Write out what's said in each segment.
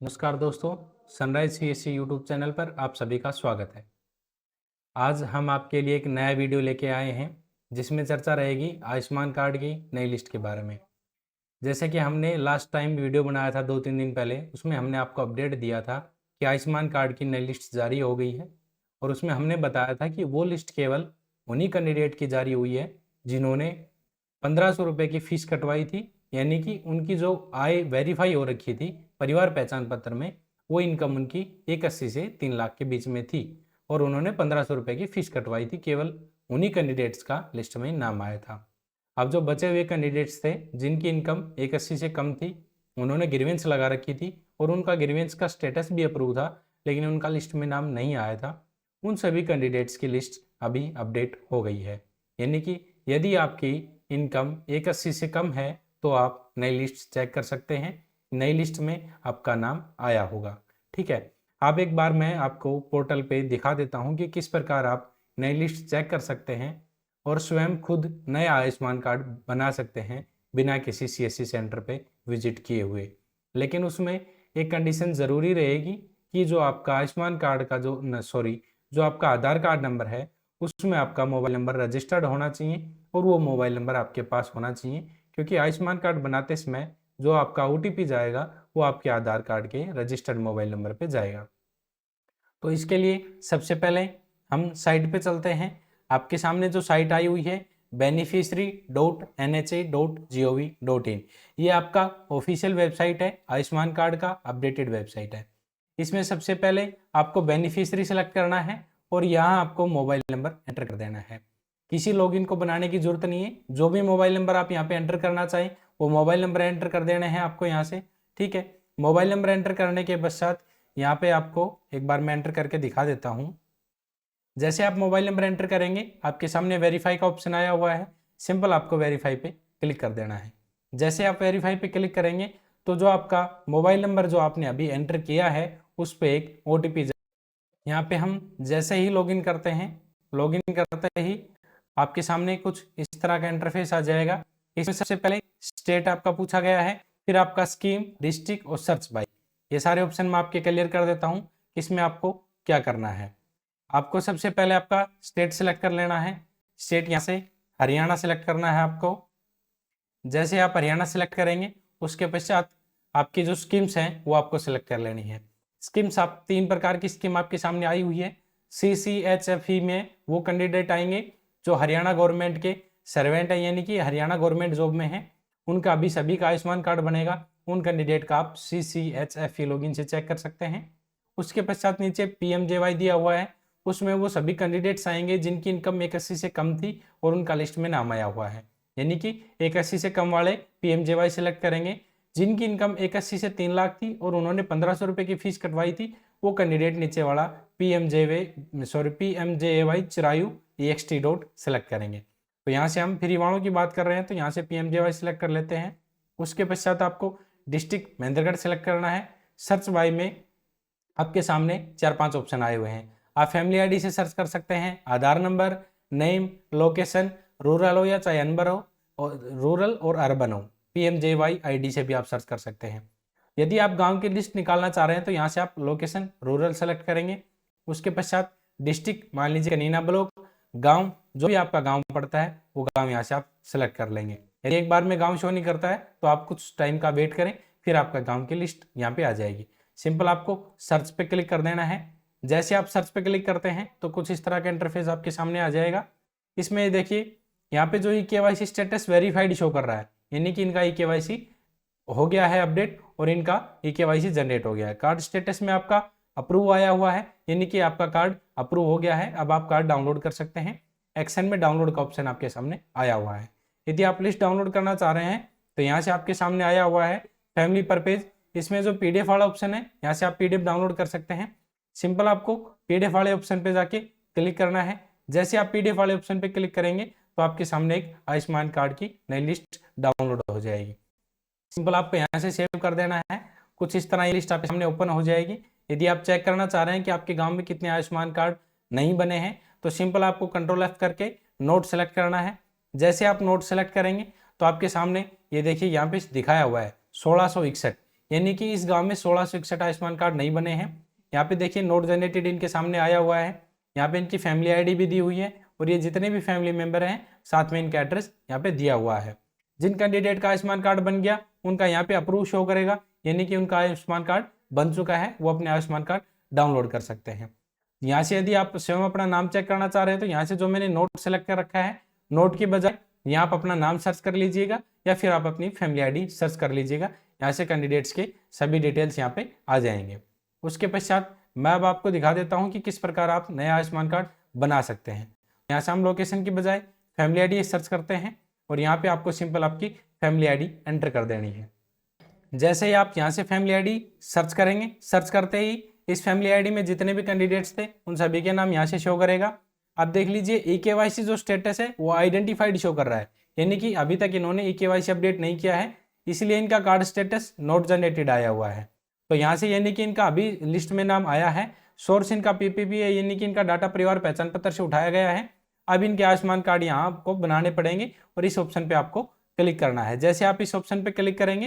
नमस्कार दोस्तों, sunrise CSC YouTube channel पर आप सभी का स्वागत है। आज हम आपके लिए एक नया वीडियो लेके आए हैं जिसमें चर्चा रहेगी आयुष्मान कार्ड की नई लिस्ट के बारे में। जैसे कि हमने लास्ट टाइम वीडियो बनाया था 2-3 दिन पहले, उसमें हमने आपको अपडेट दिया था कि आयुष्मान कार्ड की नई लिस्ट जारी हो गई है और उसमें हमने बताया था कि वो लिस्ट केवल उन्हीं कैंडिडेट की जारी हुई है जिन्होंने 1500 रुपये की फ़ीस कटवाई थी, यानी कि उनकी जो आय वेरीफाई हो रखी थी परिवार पहचान पत्र में, वो इनकम उनकी 180 से 3 लाख के बीच में थी और उन्होंने 1500 रुपये की फ़ीस कटवाई थी। केवल उन्हीं कैंडिडेट्स का लिस्ट में नाम आया था। अब जो बचे हुए कैंडिडेट्स थे जिनकी इनकम 180 से कम थी, उन्होंने ग्रीवेंस लगा रखी थी और उनका ग्रीवेंस का स्टेटस भी अप्रूव था, लेकिन उनका लिस्ट में नाम नहीं आया था। उन सभी कैंडिडेट्स की लिस्ट अभी अपडेट हो गई है, यानी कि यदि आपकी इनकम 180 से कम है तो आप नई लिस्ट चेक कर सकते हैं। नई लिस्ट में आपका नाम आया होगा। ठीक है, अब एक बार मैं आपको पोर्टल पे दिखा देता हूँ कि किस प्रकार आप नई लिस्ट चेक कर सकते हैं और स्वयं खुद नया आयुष्मान कार्ड बना सकते हैं बिना किसी सीएससी सेंटर पे विजिट किए हुए। लेकिन उसमें एक कंडीशन ज़रूरी रहेगी कि जो आपका आयुष्मान कार्ड का जो आपका आधार कार्ड नंबर है उसमें आपका मोबाइल नंबर रजिस्टर्ड होना चाहिए और वो मोबाइल नंबर आपके पास होना चाहिए, क्योंकि आयुष्मान कार्ड बनाते समय जो आपका ओटीपी जाएगा वो आपके आधार कार्ड के रजिस्टर्ड मोबाइल नंबर पे जाएगा। तो इसके लिए सबसे पहले हम साइट पे चलते हैं। आपके सामने जो साइट आई हुई है beneficiary.nha.gov.in, ये आपका ऑफिशियल वेबसाइट है, आयुष्मान कार्ड का अपडेटेड वेबसाइट है। इसमें सबसे पहले आपको बेनिफिशियरी सेलेक्ट करना है और यहाँ आपको मोबाइल नंबर एंटर कर देना है। किसी लॉगिन को बनाने की जरूरत नहीं है, जो भी मोबाइल नंबर आप यहाँ पे एंटर करना चाहें वो मोबाइल नंबर एंटर कर देने हैं आपको यहाँ से। ठीक है, मोबाइल नंबर एंटर करने के पश्चात यहाँ पे आपको एक बार मैं एंटर करके दिखा देता हूँ। जैसे आप मोबाइल नंबर एंटर करेंगे आपके सामने वेरीफाई का ऑप्शन आया हुआ है, सिंपल आपको वेरीफाई पे क्लिक कर देना है। जैसे आप वेरीफाई पे क्लिक करेंगे तो जो आपका मोबाइल नंबर जो आपने अभी एंटर किया है उस पर एक OTP, यहाँ पे हम जैसे ही लॉगिन करते हैं, लॉगिन करते ही आपके सामने कुछ इस तरह का इंटरफेस आ जाएगा। इसमें सबसे पहले स्टेट आपका पूछा गया है, फिर आपका स्कीम, डिस्ट्रिक्ट और सर्च बाय, ये सारे ऑप्शन मैं आपके क्लियर कर देता हूँ इसमें आपको क्या करना है। आपको सबसे पहले आपका स्टेट सेलेक्ट कर लेना है। स्टेट यहाँ से हरियाणा सेलेक्ट करना है आपको। जैसे आप हरियाणा सेलेक्ट करेंगे उसके पश्चात आपकी जो स्कीम्स हैं वो आपको सेलेक्ट कर लेनी है। स्कीम्स आप 3 प्रकार की स्कीम आपके सामने आई हुई है। CCHFE में वो कैंडिडेट आएंगे जो हरियाणा गवर्नमेंट के सर्वेंट है, यानी कि हरियाणा गवर्नमेंट जॉब में है, उनका अभी सभी का आयुष्मान कार्ड बनेगा। उन कैंडिडेट का आप CCHFE लॉगिन से चेक कर सकते हैं। उसके पश्चात नीचे PMJY दिया हुआ है, उसमें वो सभी कैंडिडेट्स आएंगे जिनकी इनकम 180 से कम थी और उनका लिस्ट में नाम आया हुआ है, यानी कि 180 से कम वाले PMJY सेलेक्ट करेंगे। जिनकी इनकम 180 से 3 लाख थी और उन्होंने 1500 रुपये की फीस कटवाई थी, वो कैंडिडेट नीचे वाला PMJY Chirayu EXT dot select करेंगे। तो यहाँ से हम फ्री वालों की बात कर रहे हैं तो यहाँ से PMJY सेलेक्ट कर लेते हैं। उसके पश्चात आपको डिस्ट्रिक्ट महेंद्रगढ़ सेलेक्ट करना है। सर्च बाय में आपके सामने 4-5 ऑप्शन आए हुए हैं। आप फैमिली आईडी से सर्च कर सकते हैं, आधार नंबर, नेम, लोकेशन, रूरल हो या चाहे अनबर हो, और रूरल और अर्बन हो, PMJY आईडी से भी आप सर्च कर सकते हैं। यदि आप गांव की लिस्ट निकालना चाह रहे हैं तो यहाँ से आप लोकेशन रूरल सेलेक्ट करेंगे। उसके पश्चात डिस्ट्रिक्ट, मान लीजिए कनीना ब्लॉक, गाँव जो भी आपका गाँव पड़ता है वो गाँव यहाँ से आप सेलेक्ट कर लेंगे। यदि एक बार में गाँव शो नहीं करता है तो आप कुछ टाइम का वेट करें, फिर आपका गाँव की लिस्ट यहाँ पे आ जाएगी। सिंपल आपको सर्च पे क्लिक कर देना है। जैसे आप सर्च पे क्लिक करते हैं तो कुछ इस तरह का इंटरफेस आपके सामने आ जाएगा। इसमें देखिए यहाँ पे जो KYC स्टेटस वेरीफाइड शो कर रहा है, यानी कि इनका KYC हो गया है अपडेट और इनका KYC जनरेट हो गया है। कार्ड स्टेटस में आपका अप्रूव आया हुआ है, यानी कि आपका कार्ड अप्रूव हो गया है। अब आप कार्ड डाउनलोड कर सकते हैं। एक्शन में डाउनलोड का ऑप्शन आपके सामने आया हुआ है। यदि आप लिस्ट डाउनलोड करना चाह रहे हैं तो यहाँ से आपके सामने आया हुआ है फैमिली पर पेज, इसमें जो PDF वाला ऑप्शन है यहाँ से आप PDF डाउनलोड कर सकते हैं। सिंपल आपको PDF वाले ऑप्शन पे जाके क्लिक करना है। जैसे आप PDF वाले ऑप्शन पे क्लिक करेंगे तो आपके सामने एक आयुष्मान कार्ड की नई लिस्ट डाउनलोड हो जाएगी। सिंपल आपको यहाँ से सेव कर देना है। कुछ इस तरह ये लिस्ट आपके सामने ओपन हो जाएगी। यदि आप चेक करना चाह रहे हैं कि आपके गांव में कितने आयुष्मान कार्ड नहीं बने हैं तो सिंपल आपको Ctrl+F करके नोट सेलेक्ट करना है। जैसे आप नोट सेलेक्ट करेंगे तो आपके सामने ये देखिए यहाँ पे दिखाया हुआ है 1661, यानी कि इस गांव में 1661 आयुष्मान कार्ड नहीं बने हैं। यहाँ पे देखिए नोट जनरेटेड इनके सामने आया हुआ है, यहाँ पे इनकी फैमिली आईडी भी दी हुई है और ये जितने भी फैमिली मेंबर हैं साथ में इनका एड्रेस यहाँ पे दिया हुआ है। जिन कैंडिडेट का आयुष्मान कार्ड बन गया उनका यहाँ पे अप्रूव शो करेगा, यानी कि उनका आयुष्मान कार्ड बन चुका है, वो अपने आयुष्मान कार्ड डाउनलोड कर सकते हैं। यहाँ से यदि आप स्वयं अपना नाम चेक करना चाह रहे हैं तो यहाँ से जो मैंने नोट सेलेक्ट कर रखा है, नोट की बजाय यहाँ आप अपना नाम सर्च कर लीजिएगा या फिर आप अपनी फैमिली आईडी सर्च कर लीजिएगा। यहाँ से कैंडिडेट्स के सभी डिटेल्स यहाँ पे आ जाएंगे। उसके पश्चात मैं अब आपको दिखा देता हूँ कि किस प्रकार आप नया आयुष्मान कार्ड बना सकते हैं। यहाँ से हम लोकेशन की बजाय फैमिली आईडी सर्च करते हैं और यहाँ पे आपको सिंपल आपकी फैमिली आईडी एंटर कर देनी है। जैसे ही आप यहाँ से फैमिली आईडी सर्च करेंगे, सर्च करते ही इस फैमिली आईडी में जितने भी कैंडिडेट्स थे उन सभी के नाम यहाँ से शो करेगा। अब देख लीजिए eKYC जो स्टेटस है वो आइडेंटिफाइड शो कर रहा है, यानी कि अभी तक इन्होंने eKYC अपडेट नहीं किया है, इसलिए इनका कार्ड स्टेटस नॉट जनरेटेड आया हुआ है। तो यहाँ से यानी कि इनका अभी लिस्ट में नाम आया है, सोर्स इनका पीपीपी है, यानी कि इनका डाटा परिवार पहचान पत्र से उठाया गया है। अब इनके आयुष्मान कार्ड यहाँ आपको बनाने पड़ेंगे और इस ऑप्शन पे आपको क्लिक करना है। जैसे आप इस ऑप्शन पे क्लिक करेंगे,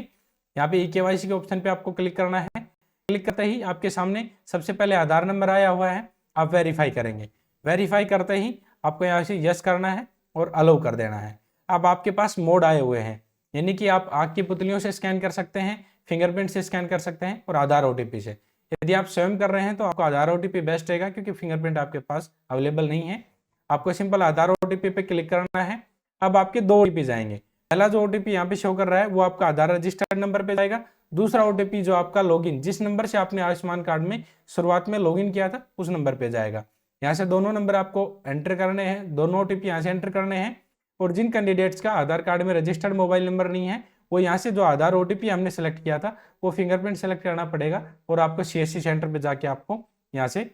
यहाँ पे eKYC के ऑप्शन पे आपको क्लिक करना है। क्लिक करते ही आपके सामने सबसे पहले आधार नंबर आया हुआ है, आप वेरीफाई करेंगे। वेरीफाई करते ही आपको यहाँ से यस करना है और अलाउ कर देना है। अब आपके पास मोड आए हुए हैं, यानी कि आप आँख की पुतलियों से स्कैन कर सकते हैं, फिंगरप्रिंट से स्कैन कर सकते हैं और आधार OTP से। यदि आप स्वयं कर रहे हैं तो आपको आधार OTP बेस्ट रहेगा, क्योंकि फिंगरप्रिंट आपके पास अवेलेबल नहीं है। आपको सिंपल आधार OTP पे क्लिक करना है। अब आपके 2 OTP आएंगे। पहला जो OTP यहाँ पे शो कर रहा है वो आपका आधार रजिस्टर्ड नंबर पे जाएगा। दूसरा OTP जो आपका लॉगिन, जिस नंबर से आपने आयुष्मान कार्ड में शुरुआत में लॉगिन किया था उस नंबर पे जाएगा। यहाँ से दोनों नंबर आपको एंटर करने हैं, दोनों OTP यहाँ से एंटर करने हैं। और जिन कैंडिडेट्स का आधार कार्ड में रजिस्टर्ड मोबाइल नंबर नहीं है वो यहाँ से जो आधार OTP हमने सेलेक्ट किया था वो फिंगरप्रिंट सेलेक्ट करना पड़ेगा और आपको CSC सेंटर पे जाके आपको यहाँ से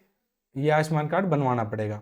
ये आयुष्मान कार्ड बनवाना पड़ेगा।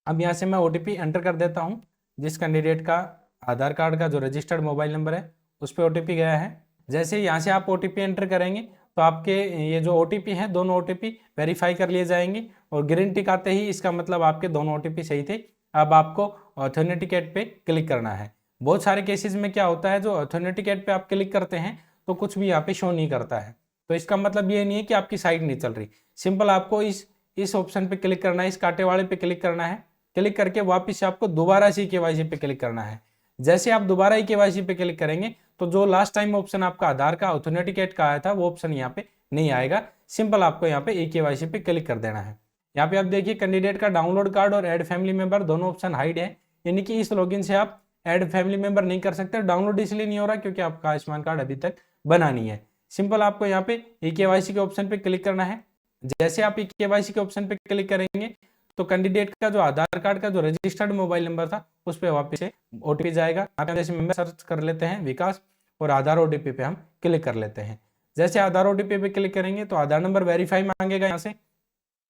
अब यहाँ से मैं OTP एंटर कर देता हूँ। जिस कैंडिडेट का आधार कार्ड का जो रजिस्टर्ड मोबाइल नंबर है उस पर OTP गया है। जैसे यहाँ से आप OTP एंटर करेंगे तो आपके ये जो OTP हैं दोनों OTP वेरीफाई कर लिए जाएंगे और ग्रीन टिक आते ही इसका मतलब आपके दोनों OTP सही थे। अब आपको ऑथेंटिकेट पे क्लिक करना है। बहुत सारे केसेस में क्या होता है, जो ऑथेंटिकेट पे आप क्लिक करते हैं तो कुछ भी यहाँ पे शो नहीं करता है, तो इसका मतलब ये नहीं है कि आपकी साइट नहीं चल रही। सिंपल आपको इस ऑप्शन पे क्लिक करना है, इस कांटे वाले पे क्लिक करना है। क्लिक करके वापस से आपको दोबारा से eKYC पे क्लिक करना है। जैसे आप दोबारा eKYC पे क्लिक करेंगे तो जो लास्ट टाइम ऑप्शन आपका आधार का ऑथेंटिकेट का आया था वो ऑप्शन यहाँ पे नहीं आएगा। सिंपल आपको यहाँ पे eKYC पे क्लिक कर देना है। यहाँ पे आप देखिए कैंडिडेट का डाउनलोड कार्ड और ऐड फैमिली मेंबर दोनों ऑप्शन हाइड है, यानी कि इस लॉगिन से आप ऐड फैमिली मेंबर नहीं कर सकते। डाउनलोड इसलिए नहीं हो रहा क्योंकि आपका आयुष्मान कार्ड अभी तक बना नहीं है। सिंपल आपको यहाँ पे eKYC के ऑप्शन पे क्लिक करना है। जैसे आप eKYC के ऑप्शन पे क्लिक करेंगे तो कैंडिडेट का जो आधार कार्ड का जो रजिस्टर्ड मोबाइल नंबर था उस पर वापस से OTP जाएगा। आप जैसे मेंबर सर्च कर लेते हैं विकास और आधार OTP पे हम क्लिक कर लेते हैं। जैसे आधार OTP पे क्लिक करेंगे तो आधार नंबर वेरीफाई मांगेगा। यहाँ से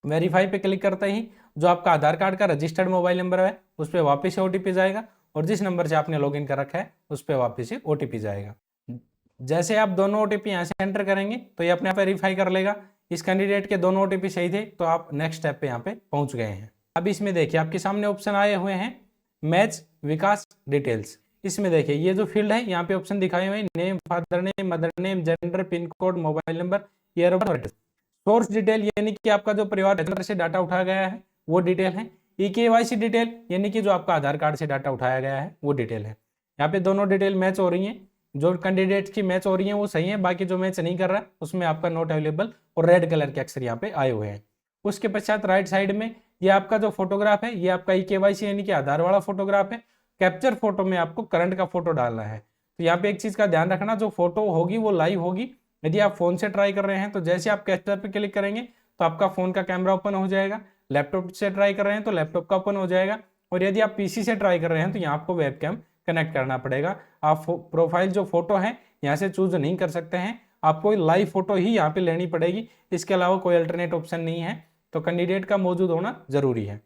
वेरीफाई पे क्लिक करते ही जो आपका आधार कार्ड का रजिस्टर्ड मोबाइल नंबर है उस पर वापस से OTP जाएगा और जिस नंबर से आपने लॉगिन कर रखा है उस पर वापस से OTP जाएगा। जैसे आप दोनों OTP यहाँ से एंटर करेंगे तो ये अपने आप वेरीफाई कर लेगा। इस कैंडिडेट के दोनों OTP सही थे तो आप नेक्स्ट स्टेप पे यहाँ पे पहुंच गए हैं। अब इसमें देखिए आपके सामने ऑप्शन आए हुए हैं मैच विकास डिटेल्स। इसमें देखिए ये जो फील्ड है यहाँ पे ऑप्शन दिखाए हुए हैं name, father name, mother name, gender, pin code, mobile number, year of birth. Source detail यानी कि आपका जो परिवार से डाटा उठाया गया है वो डिटेल है। eKYC डिटेल यानी कि जो आपका आधार कार्ड से डाटा उठाया गया है वो डिटेल है। यहाँ पे दोनों डिटेल मैच हो रही है, जो कैंडिडेट्स की मैच हो रही है वो सही है, बाकी जो मैच नहीं कर रहा है उसमें आपका नॉट अवेलेबल और रेड कलर के अक्षर यहाँ पे आए हुए हैं। उसके पश्चात राइट साइड में ये आपका जो फोटोग्राफ है ये आपका eKYC यानी कि आधार वाला फोटोग्राफ है। कैप्चर फोटो में आपको करंट का फोटो डालना है। तो यहाँ पे एक चीज का ध्यान रखना, जो फोटो होगी वो लाइव होगी। यदि आप फोन से ट्राई कर रहे हैं तो जैसे आप कैप्चर पे क्लिक करेंगे तो आपका फोन का कैमरा ओपन हो जाएगा। लैपटॉप से ट्राई कर रहे हैं तो लैपटॉप का ओपन हो जाएगा और यदि आप PC से ट्राई कर रहे हैं तो यहाँ आपको वेबकैम कनेक्ट करना पड़ेगा। आप प्रोफाइल जो फोटो है यहाँ से चूज नहीं कर सकते हैं, आपको लाइव फोटो ही यहाँ पे लेनी पड़ेगी। इसके अलावा कोई अल्टरनेट ऑप्शन नहीं है, तो कैंडिडेट का मौजूद होना जरूरी है।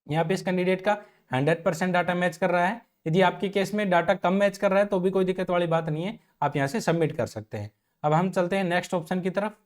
यहाँ पे इस कैंडिडेट का 100% डाटा मैच कर रहा है। यदि आपके केस में डाटा कम मैच कर रहा है तो भी कोई दिक्कत वाली बात नहीं है, आप यहाँ से सबमिट कर सकते हैं। अब हम चलते हैं नेक्स्ट ऑप्शन की तरफ।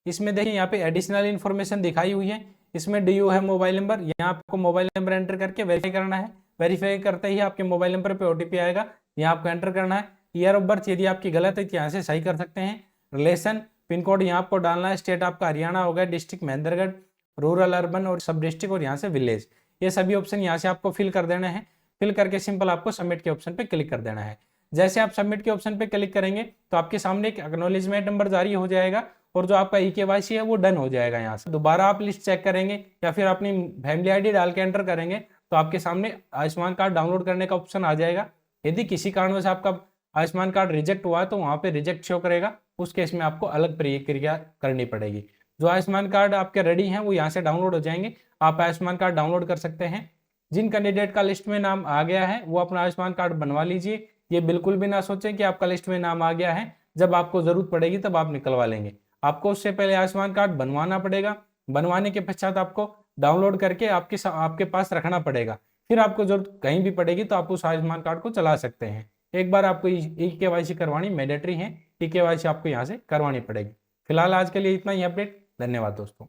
इसमें देखिए यहाँ पे एडिशनल इन्फॉर्मेशन दिखाई हुई है। इसमें DU है मोबाइल नंबर, यहाँ आपको मोबाइल नंबर एंटर करके वेरीफाई करना है। वेरीफाई करते ही आपके मोबाइल नंबर पे OTP आएगा, यहाँ आपको एंटर करना है। ईयर ऑफ बर्थ यदि आपकी गलत है तो यहाँ से सही कर सकते हैं। रिलेशन, पिन कोड यहाँ आपको डालना है। स्टेट आपका हरियाणा होगा, डिस्ट्रिक्ट महेंद्रगढ़, रूरल, अर्बन और सब डिस्ट्रिक्ट, और यहाँ से विलेज। ये सभी ऑप्शन यहाँ से आपको फिल कर देना है। फिल करके सिंपल आपको सबमिट के ऑप्शन पे क्लिक कर देना है। जैसे आप सबमिट के ऑप्शन पे क्लिक करेंगे तो आपके सामने एक एक्नॉलेजमेंट नंबर जारी हो जाएगा और जो आपका eKYC है वो डन हो जाएगा। यहाँ से दोबारा आप लिस्ट चेक करेंगे या फिर अपनी फैमिली ID डाल के एंटर करेंगे तो आपके सामने आयुष्मान कार्ड डाउनलोड करने का ऑप्शन आ जाएगा। यदि किसी कारणवश आपका आयुष्मान कार्ड रिजेक्ट हुआ तो वहाँ पे रिजेक्ट शो करेगा, उस केस में आपको अलग प्रक्रिया करनी पड़ेगी। जो आयुष्मान कार्ड आपके रेडी हैं वो यहाँ से डाउनलोड हो जाएंगे, आप आयुष्मान कार्ड डाउनलोड कर सकते हैं। जिन कैंडिडेट का लिस्ट में नाम आ गया है वो अपना आयुष्मान कार्ड बनवा लीजिए। ये बिल्कुल भी ना सोचें कि आपका लिस्ट में नाम आ गया है, जब आपको जरूरत पड़ेगी तब आप निकलवा लेंगे। आपको उससे पहले आयुष्मान कार्ड बनवाना पड़ेगा। बनवाने के पश्चात आपको डाउनलोड करके आपके पास रखना पड़ेगा। फिर आपको जरूरत कहीं भी पड़ेगी तो आप उस आयुष्मान कार्ड को चला सकते हैं। एक बार आपको eKYC करवानी मैंडेटरी है, eKYC आपको यहाँ से करवानी पड़ेगी। फिलहाल आज के लिए इतना ही अपडेट। धन्यवाद दोस्तों।